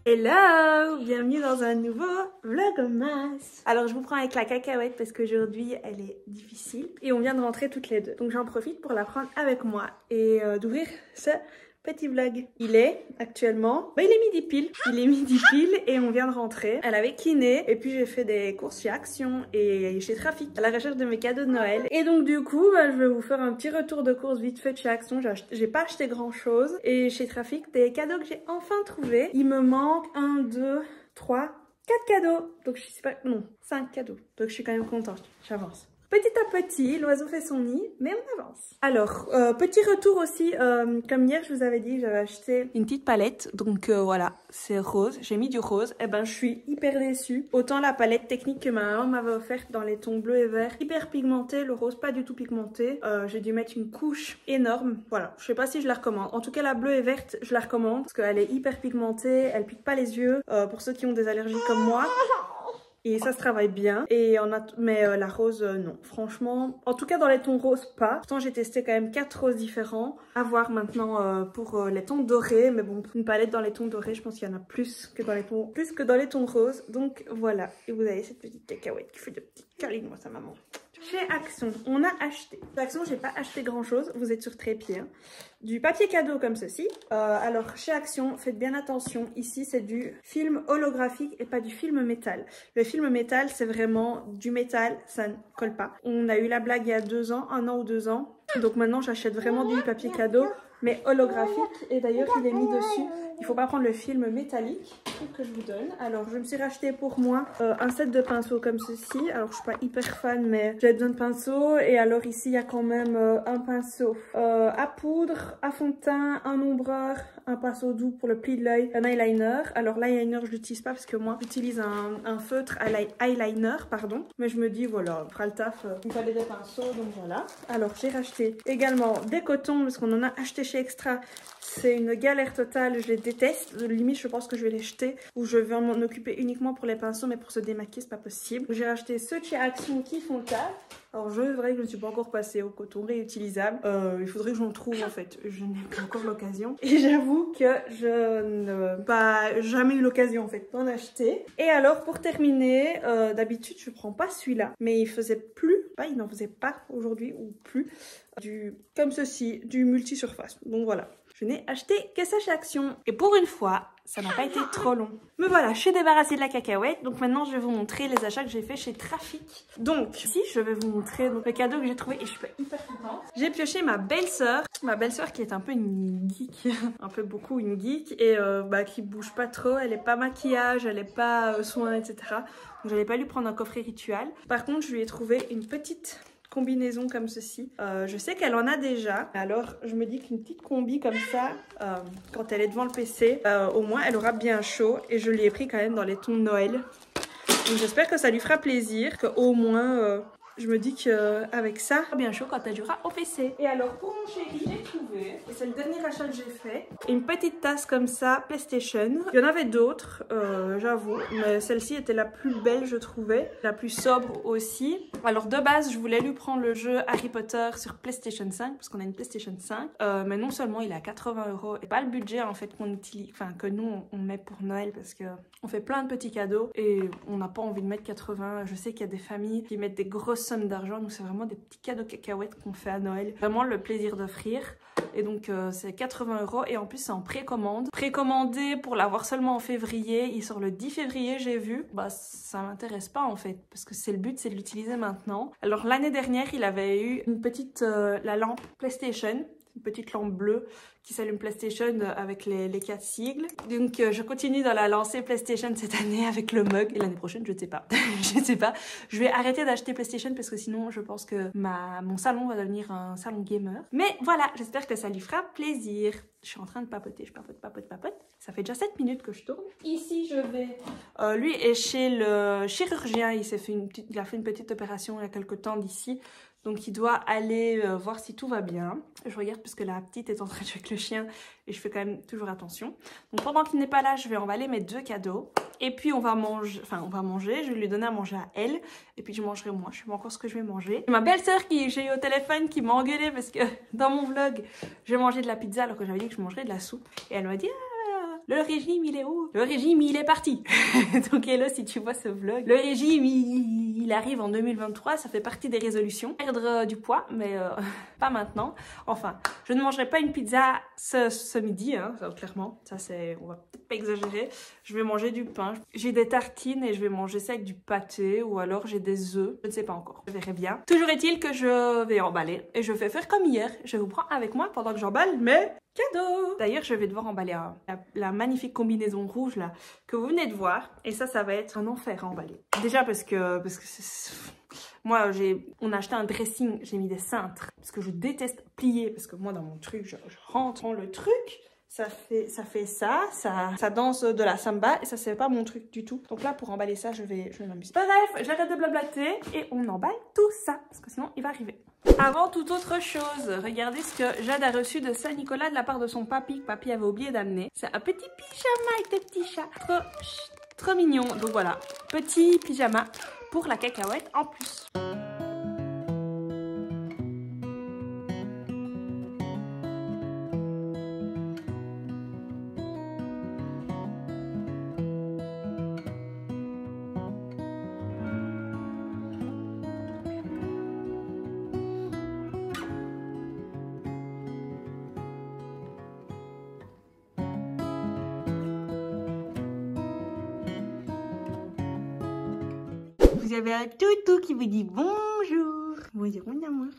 Hello! Bienvenue dans un nouveau vlogmas. Alors je vous prends avec la cacahuète parce qu'aujourd'hui elle est difficile et on vient de rentrer toutes les deux. Donc j'en profite pour la prendre avec moi et d'ouvrir ce petit vlog. Il est actuellement, il est midi pile. Il est midi pile et on vient de rentrer. Elle avait kiné et puis j'ai fait des courses chez Action et chez Trafic à la recherche de mes cadeaux de Noël. Et donc du coup, je vais vous faire un petit retour de course vite fait chez Action. J'ai pas acheté grand chose et chez Trafic des cadeaux que j'ai enfin trouvés. Il me manque 1, 2, 3, 4 cadeaux. Donc je sais pas, non, 5 cadeaux. Donc je suis quand même contente. J'avance. Petit à petit, l'oiseau fait son nid, mais on avance. Alors, petit retour aussi, comme hier je vous avais dit, j'avais acheté une petite palette. Donc voilà, c'est rose, j'ai mis du rose. Et ben je suis hyper déçue. Autant la palette technique que ma maman m'avait offerte dans les tons bleus et verts, hyper pigmenté, le rose pas du tout pigmenté. J'ai dû mettre une couche énorme. Voilà, je sais pas si je la recommande. En tout cas la bleue et verte, je la recommande parce qu'elle est hyper pigmentée, elle pique pas les yeux. Pour ceux qui ont des allergies comme moi. Et ça se travaille bien. Mais la rose, non. Franchement, en tout cas dans les tons roses, pas. Pourtant, j'ai testé quand même 4 roses différents. À voir maintenant pour les tons dorés. Mais bon, une palette dans les tons dorés, je pense qu'il y en a plus que dans les tons roses. Donc voilà. Et vous avez cette petite cacahuète qui fait de petits câlins, moi, sa maman. Chez Action, on a acheté. Chez Action, j'ai pas acheté grand chose. Vous êtes sur trépied. Hein. Du papier cadeau comme ceci. Alors, chez Action, faites bien attention. Ici, c'est du film holographique et pas du film métal. Le film métal, c'est vraiment du métal. Ça ne colle pas. On a eu la blague il y a 2 ans, 1 an ou 2 ans. Donc maintenant, j'achète vraiment du papier cadeau, mais holographique. Et d'ailleurs, il est mis dessus. Il faut pas prendre le film métallique que je vous donne. Alors, je me suis racheté pour moi un set de pinceaux comme ceci. Alors, je suis pas hyper fan, mais j'ai besoin de pinceaux. Et alors, ici, il y a quand même un pinceau à poudre, à fond de teint, un ombreur, un pinceau doux pour le pli de l'œil, un eyeliner. Alors, l'eyeliner, je l'utilise pas parce que moi, j'utilise un feutre eyeliner, pardon. Mais je me dis, voilà, on fera le taf. Il me fallait des pinceaux, donc voilà. Alors, j'ai racheté également des cotons parce qu'on en a acheté chez Extra. C'est une galère totale, je les déteste. Limite, je pense que je vais les jeter ou je vais m'en occuper uniquement pour les pinceaux, mais pour se démaquiller, c'est pas possible. J'ai racheté ceux de chez Action qui font le taf. Alors, je vrai que je ne suis pas encore passée au coton réutilisable. Il faudrait que j'en trouve en fait. Je n'ai pas encore l'occasion. Et j'avoue que je n'ai pas jamais eu l'occasion en fait d'en acheter. Et alors, pour terminer, d'habitude, je prends pas celui-là. Mais il faisait plus, il n'en faisait pas aujourd'hui ou plus. Comme ceci, du multi-surface. Donc voilà. Je n'ai acheté que ça chez Action. Et pour une fois, ça n'a pas été trop long. Mais voilà, je suis débarrassée de la cacahuète. Donc maintenant, je vais vous montrer les achats que j'ai fait chez Trafic. Donc, ici, je vais vous montrer le cadeau que j'ai trouvé. Et je suis hyper contente. J'ai pioché ma belle-sœur. Ma belle-sœur qui est un peu une geek. Un peu beaucoup une geek. Et qui bouge pas trop. Elle est pas maquillage, elle est pas soin, etc. Donc, j'allais pas lui prendre un coffret rituel. Par contre, je lui ai trouvé une petite combinaison comme ceci. Je sais qu'elle en a déjà. Alors, je me dis qu'une petite combi comme ça, quand elle est devant le PC, au moins, elle aura bien chaud. Et je l'ai pris quand même dans les tons de Noël. Donc, j'espère que ça lui fera plaisir. Qu'au moins, je me dis qu'avec ça, bien chaud quand elle jouera au PC. Et alors, pour mon chéri, j'ai trouvé, et c'est le dernier achat que j'ai fait, une petite tasse comme ça, PlayStation. Il y en avait d'autres, j'avoue, mais celle-ci était la plus belle, je trouvais. La plus sobre aussi. Alors, de base, je voulais lui prendre le jeu Harry Potter sur PlayStation 5, parce qu'on a une PlayStation 5. Mais non seulement il est à 80 €, et pas le budget en fait qu'on utilise, enfin que nous on met pour Noël, parce que on fait plein de petits cadeaux et on n'a pas envie de mettre 80. Je sais qu'il y a des familles qui mettent des grosses sommes d'argent, donc c'est vraiment des petits cadeaux cacahuètes qu'on fait à Noël. Vraiment le plaisir d'offrir. Et donc c'est 80 € et en plus c'est en précommande. Précommandé pour l'avoir seulement en février. Il sort le 10 février, j'ai vu. Bah ça m'intéresse pas en fait, parce que c'est le but, c'est de l'utiliser maintenant. Alors l'année dernière, il avait eu une petite la lampe PlayStation. Une petite lampe bleue qui s'allume PlayStation avec les 4 sigles. Donc je continue dans la lancée PlayStation cette année avec le mug. Et l'année prochaine, je ne sais pas. Je ne sais pas. Je vais arrêter d'acheter PlayStation parce que sinon je pense que mon salon va devenir un salon gamer. Mais voilà, j'espère que ça lui fera plaisir. Je suis en train de papoter, je papote. Ça fait déjà 7 minutes que je tourne. Ici, je vais... lui est chez le chirurgien. Il a fait une petite opération il y a quelques temps d'ici. Donc il doit aller voir si tout va bien. Je regarde parce que la petite est en train de jouer avec le chien et je fais quand même toujours attention. Donc pendant qu'il n'est pas là, je vais emballer mes 2 cadeaux. Et puis on va manger, je vais lui donner à manger à elle. Et puis je mangerai moi, je sais pas encore ce que je vais manger. Ma belle-sœur que j'ai eu au téléphone qui m'a engueulée parce que dans mon vlog, j'ai mangé de la pizza alors que j'avais dit que je mangerais de la soupe. Et elle m'a dit... Le régime, il est où? Le régime, il est parti. Donc hello, si tu vois ce vlog. Le régime, il arrive en 2023. Ça fait partie des résolutions. Perdre du poids, mais pas maintenant. Enfin, je ne mangerai pas une pizza ce midi, hein, ça, clairement. Ça, c'est... On va peut-être pas exagérer. Je vais manger du pain. J'ai des tartines et je vais manger ça avec du pâté ou alors j'ai des œufs. Je ne sais pas encore. Je verrai bien. Toujours est-il que je vais emballer et je vais faire comme hier. Je vous prends avec moi pendant que j'emballe mes cadeaux. D'ailleurs, je vais devoir emballer la magnifique combinaison rouge là que vous venez de voir. Et ça va être un enfer à emballer. Déjà parce que moi, on a acheté un dressing, j'ai mis des cintres parce que je déteste plier. Parce que moi, dans mon truc, je rentre dans le truc. Ça fait ça danse de la samba et ça c'est pas mon truc du tout. Donc là pour emballer ça je vais m'amuser. Bref, j'arrête de blablater et on emballe tout ça parce que sinon il va arriver. Avant toute autre chose, regardez ce que Jade a reçu de Saint-Nicolas de la part de son papy que papy avait oublié d'amener. C'est un petit pyjama avec des petits chats. Trop mignon. Donc voilà, petit pyjama pour la cacahuète en plus. Vous avez un toutou qui vous dit bonjour. Bonjour mon amour.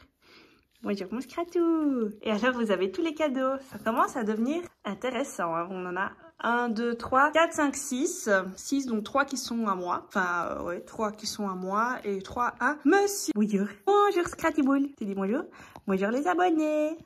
Bonjour mon scratou. Et alors vous avez tous les cadeaux. Ça commence à devenir intéressant. Hein. On en a 1, 2, 3, 4, 5, 6. 6 donc 3 qui sont à moi. Enfin ouais 3 qui sont à moi et 3 à monsieur. Bonjour. Bonjour Scratiboule. Tu dis bonjour. Bonjour les abonnés.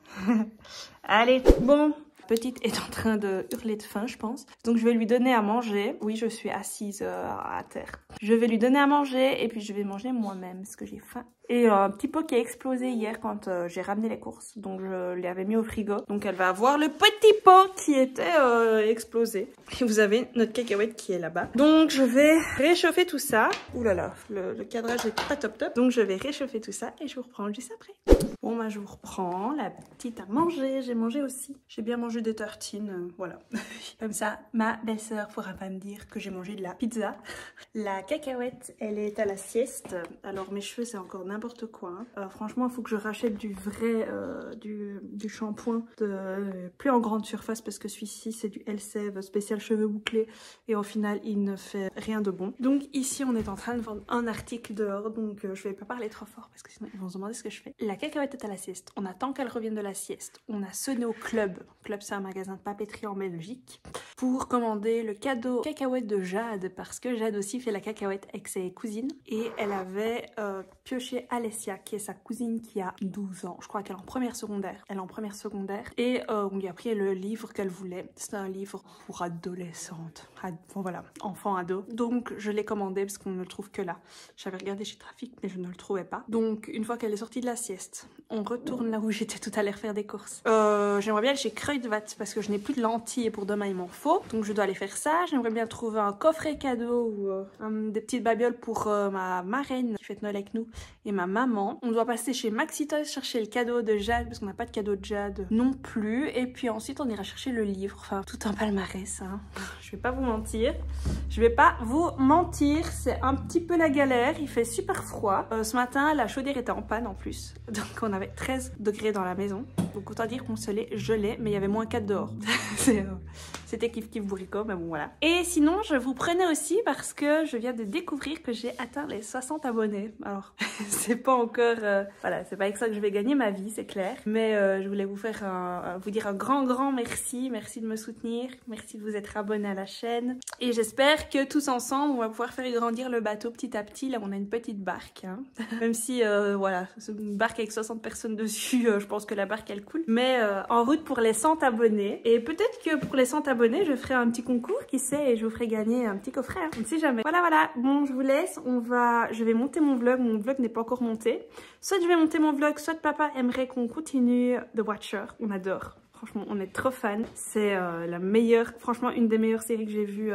Allez bon. Petite est en train de hurler de faim, je pense. Donc je vais lui donner à manger. Oui, je suis assise à terre. Je vais lui donner à manger et puis je vais manger moi-même parce que j'ai faim. Et un petit pot qui a explosé hier quand j'ai ramené les courses. Donc je l'avais mis au frigo. Donc elle va avoir le petit pot qui était explosé. Et vous avez notre cacahuète qui est là-bas. Donc je vais réchauffer tout ça. Ouh là là, le cadrage est pas top top. Donc je vais réchauffer tout ça et je vous reprends juste après. Bon bah je vous reprends. La petite a mangé. J'ai mangé aussi. J'ai bien mangé des tartines. Voilà. Comme ça, ma belle-sœur pourra pas me dire que j'ai mangé de la pizza. La cacahuète, elle est à la sieste. Alors mes cheveux c'est encore n'importe quoi. Hein. Franchement, il faut que je rachète du vrai du shampoing plus en grande surface parce que celui-ci c'est du Elseve spécial cheveux bouclés et au final il ne fait rien de bon. Donc ici on est en train de vendre un article dehors donc je vais pas parler trop fort parce que sinon ils vont se demander ce que je fais. La cacahuète est à la sieste. On attend qu'elle revienne de la sieste. On a sonné au club. Club c'est un magasin de papeterie en Belgique pour commander le cadeau cacahuète de Jade parce que Jade aussi fait la cacahuète avec ses cousines et elle avait pioché Alessia qui est sa cousine qui a 12 ans. Je crois qu'elle est en première secondaire. Elle est en première secondaire et on lui a pris le livre qu'elle voulait. C'est un livre pour adolescentes. Bon voilà, enfant ado. Donc je l'ai commandé parce qu'on ne le trouve que là. J'avais regardé chez Trafic mais je ne le trouvais pas. Donc une fois qu'elle est sortie de la sieste, on retourne là où j'étais tout à l'heure faire des courses. J'aimerais bien aller chez Kruidvat parce que je n'ai plus de lentilles et pour demain il m'en faut. Donc je dois aller faire ça. J'aimerais bien trouver un coffret cadeau ou des petites babioles pour ma marraine qui fête Noël avec nous et ma maman. On doit passer chez Maxi Toys chercher le cadeau de Jade parce qu'on n'a pas de cadeau de Jade non plus. Et puis ensuite on ira chercher le livre. Enfin tout un palmarès. Hein. Je vais pas vous mentir. Je vais pas vous mentir. C'est un petit peu la galère. Il fait super froid. Ce matin la chaudière était en panne en plus. Donc on avait 13 degrés dans la maison. Donc autant dire qu'on se l'est gelé. Mais il y avait moins 4 dehors. C'était kiff kiff bourricot. Mais bon voilà. Et sinon je vous prenais aussi parce que je viens de découvrir que j'ai atteint les 60 abonnés. Alors c'est pas encore voilà, c'est pas avec ça que je vais gagner ma vie, c'est clair, mais je voulais vous faire vous dire un grand merci de me soutenir, merci de vous être abonné à la chaîne et j'espère que tous ensemble on va pouvoir faire grandir le bateau petit à petit. Là on a une petite barque hein. Même si voilà, c'est une barque avec 60 personnes dessus, je pense que la barque elle coule, mais en route pour les 100 abonnés et peut-être que pour les 100 abonnés je ferai un petit concours, qui sait, et je vous ferai gagner un petit coffret, hein. On ne sait jamais. Voilà, bon je vous laisse, je vais monter mon vlog n'est pas encore monté. Soit je vais monter mon vlog, soit papa aimerait qu'on continue The Watcher. On adore. Franchement, on est trop fans. C'est la meilleure, franchement, une des meilleures séries que j'ai vues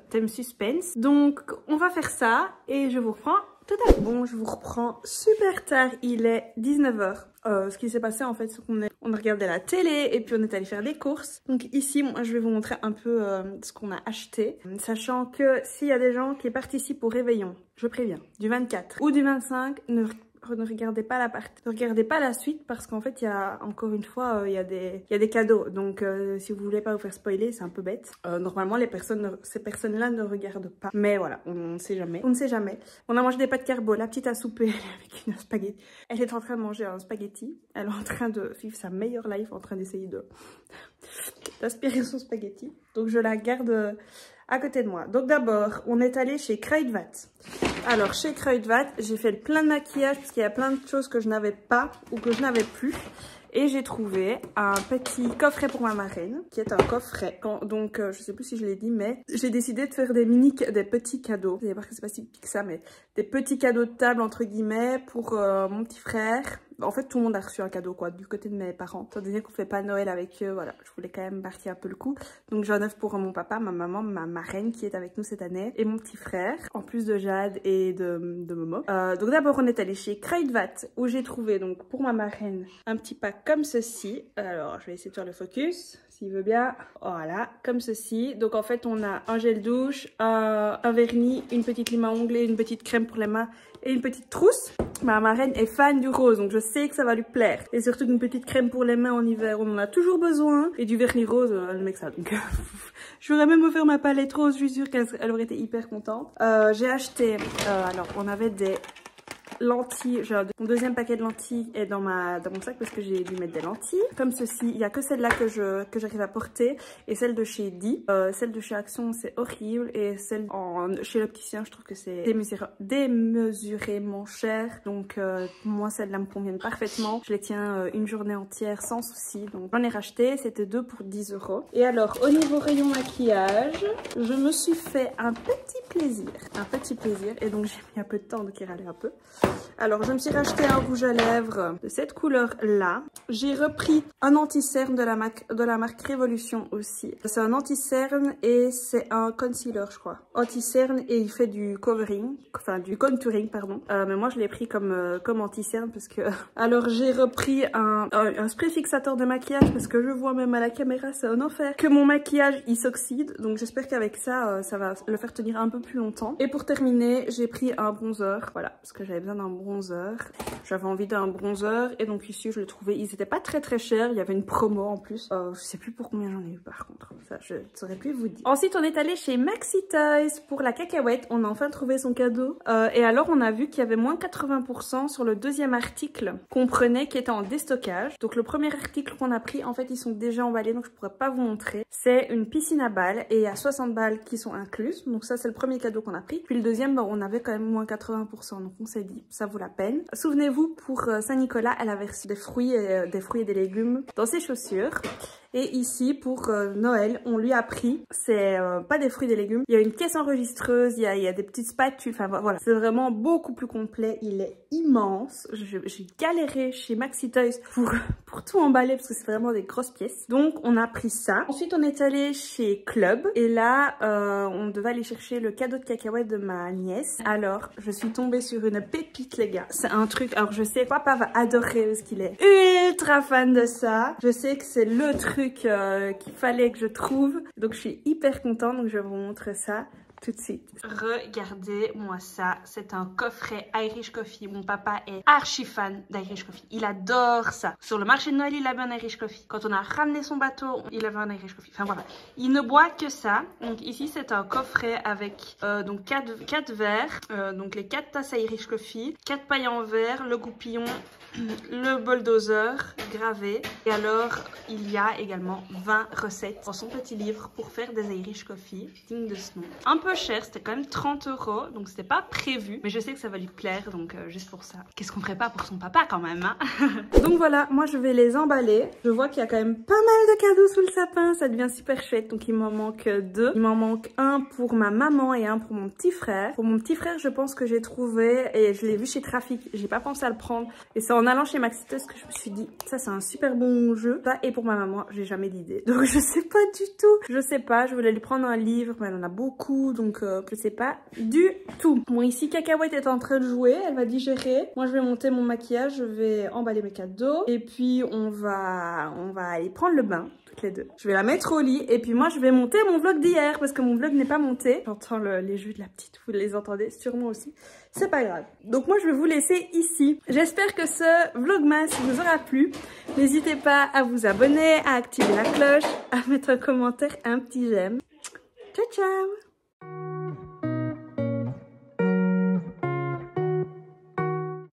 thème suspense. Donc, on va faire ça et je vous reprends tout à l'heure. Bon, je vous reprends super tard. Il est 19 h. Ce qui s'est passé, en fait, c'est qu'on on a regardé la télé et puis on est allé faire des courses. Donc ici, moi je vais vous montrer un peu ce qu'on a acheté. Sachant que s'il y a des gens qui participent au réveillon, je préviens, du 24 ou du 25, ne regardez pas la partie, ne regardez pas la suite parce qu'en fait il y a encore une fois il y a des cadeaux, donc si vous voulez pas vous faire spoiler, c'est un peu bête. Normalement ces personnes-là ne regardent pas, mais voilà, on ne sait jamais, on ne sait jamais. On a mangé des pâtes carbo, la petite a soupé avec une spaghetti, elle est en train de manger un spaghetti, elle est en train de vivre sa meilleure life, en train d'essayer d'aspirer son spaghetti, donc je la garde à côté de moi. Donc d'abord, on est allé chez Kruidvat. Alors chez Kruidvat, j'ai fait plein de maquillage parce qu'il y a plein de choses que je n'avais pas ou que je n'avais plus. Et j'ai trouvé un petit coffret pour ma marraine, qui est un coffret. Donc, je sais plus si je l'ai dit, mais j'ai décidé de faire des petits cadeaux. Vous allez voir que c'est pas si petit que ça, mais des petits cadeaux de table, entre guillemets, pour mon petit frère. En fait, tout le monde a reçu un cadeau, quoi, du côté de mes parents. Étant donné qu'on fait pas Noël avec eux, voilà, je voulais quand même marquer un peu le coup. Donc, j'en offre pour mon papa, ma maman, ma marraine qui est avec nous cette année, et mon petit frère, en plus de Jade et de Momo. Donc, d'abord, on est allé chez Kruidvat, où j'ai trouvé, donc, pour ma marraine, un petit pack comme ceci. Alors, je vais essayer de faire le focus, s'il veut bien. Voilà, comme ceci. Donc, en fait, on a un gel douche, un vernis, une petite lime à ongles, une petite crème pour les mains et une petite trousse. Ma marraine est fan du rose, donc je sais que ça va lui plaire. Et surtout une petite crème pour les mains en hiver, on en a toujours besoin. Et du vernis rose, elle met que ça. Donc, je voudrais même offert ma palette rose, je suis sûre qu'elle aurait été hyper contente. J'ai acheté, alors, on avait des lentilles, mon deuxième paquet de lentilles est dans mon sac parce que j'ai dû mettre des lentilles comme ceci. Il n'y a que celle-là que j'arrive à porter et celle de chez Di. Celle de chez Action c'est horrible et celle chez l'opticien je trouve que c'est démesurément cher, donc moi celle-là me convient parfaitement. Je les tiens une journée entière sans souci, donc j'en ai racheté, c'était 2 pour 10 €. Et alors au niveau rayon maquillage, je me suis fait un petit plaisir et donc j'ai mis un peu de temps donc il râlait un peu. Alors, je me suis racheté un rouge à lèvres de cette couleur-là. J'ai repris un anti-cerne de la marque Révolution aussi. C'est un anti-cerne et c'est un concealer, je crois. Anti-cerne et il fait du covering, enfin du contouring, pardon. Mais moi, je l'ai pris comme anti-cerne parce que... Alors, j'ai repris un spray fixateur de maquillage parce que je vois même à la caméra, c'est un enfer, que mon maquillage, il s'oxyde. Donc, j'espère qu'avec ça, ça va le faire tenir un peu plus longtemps. Et pour terminer, j'ai pris un bronzer. Voilà, parce que j'avais besoin d'un bronzer. J'avais envie d'un bronzer et donc ici je le trouvais, ils étaient pas très chers, il y avait une promo en plus. Je sais plus pour combien j'en ai eu par contre, ça je ne saurais plus vous dire. Ensuite on est allé chez Maxi Toys pour la cacahuète, on a enfin trouvé son cadeau. Et alors on a vu qu'il y avait moins 80% sur le deuxième article qu'on prenait qui était en déstockage. Donc le premier article qu'on a pris, en fait ils sont déjà emballés donc je pourrais pas vous montrer. C'est une piscine à balles et il y a 60 balles qui sont incluses. Donc ça c'est le premier cadeau qu'on a pris. Puis le deuxième, on avait quand même moins 80%, donc on s'est dit ça vaut la peine. Souvenez-vous, pour Saint-Nicolas, elle avait reçu des fruits et des légumes dans ses chaussures. Et ici, pour Noël, on lui a pris, c'est pas des fruits et des légumes, il y a une caisse enregistreuse, il y a des petites spatules, enfin voilà. C'est vraiment beaucoup plus complet, il est immense. J'ai galéré chez Maxi Toys pour tout emballer parce que c'est vraiment des grosses pièces. Donc, on a pris ça. Ensuite, on est allé chez Club et là, on devait aller chercher le cadeau de cacahuètes de ma nièce. Alors, je suis tombée sur une pépite, les gars. C'est un truc, alors je sais, papa va adorer parce qu'il est ultra fan de ça. Je sais que c'est le truc qu'il fallait que je trouve, donc je suis hyper contente, donc je vais vous montrer ça tout de suite. Regardez-moi ça, c'est un coffret Irish Coffee. Mon papa est archi fan d'Irish Coffee, il adore ça. Sur le marché de Noël, il avait un Irish Coffee. Quand on a ramené son bateau, il avait un Irish Coffee. Enfin voilà, il ne boit que ça. Donc ici, c'est un coffret avec donc 4 verres, donc les 4 tasses Irish Coffee, 4 pailles en verre, le goupillon, le bulldozer gravé. Et alors, il y a également 20 recettes dans son petit livre pour faire des Irish Coffee, digne de ce nom. Un peu cher, c'était quand même 30 €, donc c'était pas prévu, mais je sais que ça va lui plaire, donc juste pour ça. Qu'est-ce qu'on ferait pas pour son papa quand même, hein? Donc voilà, moi je vais les emballer. Je vois qu'il y a quand même pas mal de cadeaux sous le sapin, ça devient super chouette, donc il m'en manque 2. Il m'en manque un pour ma maman et un pour mon petit frère. Pour mon petit frère, je pense que j'ai trouvé, et je l'ai vu chez Trafic, j'ai pas pensé à le prendre, et c'est en allant chez Maxi Toys que je me suis dit, ça c'est un super bon jeu. Et pour ma maman, j'ai jamais d'idée, donc je sais pas du tout. Je sais pas, je voulais lui prendre un livre, mais elle en a beaucoup, donc je sais pas du tout. Bon, ici Cacahuète est en train de jouer, elle va digérer. Moi je vais monter mon maquillage, je vais emballer mes cadeaux et puis on va aller prendre le bain toutes les deux. Je vais la mettre au lit et puis moi je vais monter mon vlog d'hier parce que mon vlog n'est pas monté. J'entends les jeux de la petite, vous les entendez sûrement aussi. C'est pas grave. Donc moi je vais vous laisser ici. J'espère que ce vlogmas vous aura plu. N'hésitez pas à vous abonner, à activer la cloche, à mettre un commentaire, un petit j'aime. Ciao ciao!